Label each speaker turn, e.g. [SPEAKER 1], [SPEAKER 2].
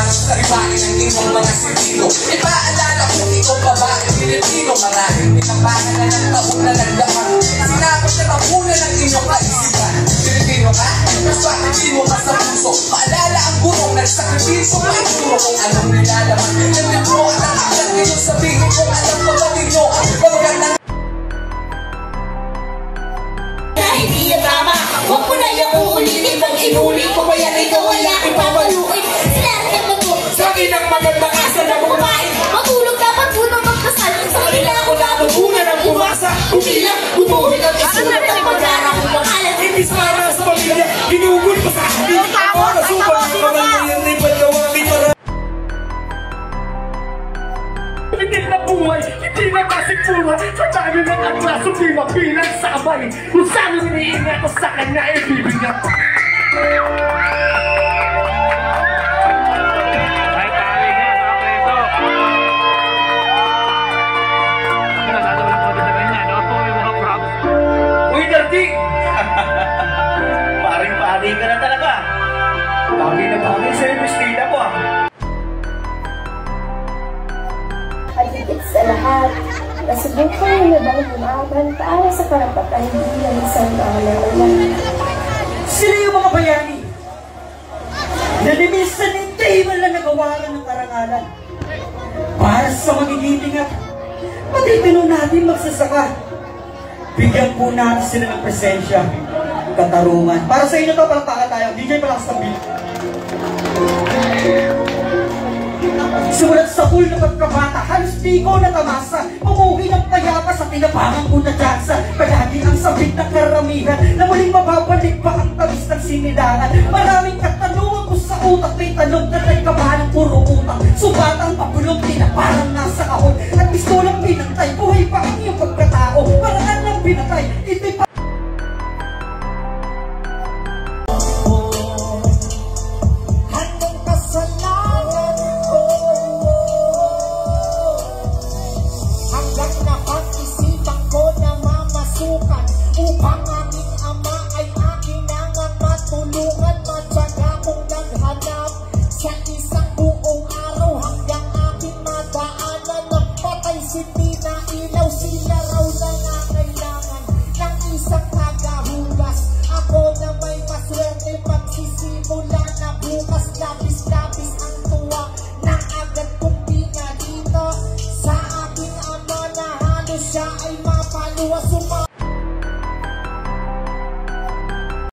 [SPEAKER 1] Saribain ang inyong mga sitilo. Ipaalala kung ikaw babae Pilipino. Maraming pinapangan na ng taon na nagdaan. Sinakot na tapunan ng inyong kaisipan. Pilipino ka? Mas bakit di mo ka sa puso? Maalala ang gurong nagsakripisyo. May puro kung anong nilalaman ng libro at ang aklat ninyo. Sabihin kung alam pa ba ninyo ang pagkatang
[SPEAKER 2] hindi na tama, huwag mo na yung uulitin. Pag inulit ko pa yan, ikaw ay aking papaluin. Sinabi ng mag-o, sa akin ang magandang asa na bumain. Matulog dapat unang magkasal. Sa kanila ako dapat una ng pumasa. Kung ilang butuhin ang isulat ng pag-ara kong pangalan.
[SPEAKER 3] Imbis para sa pamilya, ginugol pa sa akin. Ako na supang ang mga ngayon ay pagkawagin para.
[SPEAKER 4] Hindi na buhay, hindi na kasikura. Sa dami ng atraso, di mabilang sabay. Kung saan iniingat ko sa kanya, ibibigyan ko.
[SPEAKER 5] Ay, tali niya, sa preso. Nagado lang ko dito ganyan, no? Yung mga props.
[SPEAKER 3] Uy, Dirty! Paring-pari ka na talaga. Bagay na bagay sa'yo, Christina po ah.
[SPEAKER 6] Ay higit sa lahat, nasubukan niyo bang lumaban para sa karapatan bilang isang mamamayan?
[SPEAKER 3] Sila yung mga bayani na limisan hindi man lang nagawaran ng karangalan para sa magigiting at matitino natin magsasaka. Bigyan po natin sila ng presensya, katarungan. Para sa inyo to, palakpakan tayo. DJ palakas ng beat. Sumulat sa pool na pagkabata, halos di ko natamasa. Umuwi ng payapa sa tinabangan ko na jansa. Palagi ang sabit ng karamihan na muling mababalik pa ang tamis ng sinilangan. Maraming katanungan ko sa utak, may tanong na nagkabahan ng puro utang. Subatang pabulong tinaparang nasa kahon. At pistolang pinantay, buhay pa ang iyong pagkatao. Paraan lang pinatay, hindi pa
[SPEAKER 7] upang aming ama ay aking nangang matulungan. Matyaga kong naghanap sa isang buong araw hanggang aking madaanan. Nagpatay si Tina Ilaw, sila raw nangangailangan ng isang tagahugas. Ako na may maswerte magsisimula na bukas. Labis-labis ang tuwa na agad kong pinalito sa aking ama na halos siya ay mapaluwa.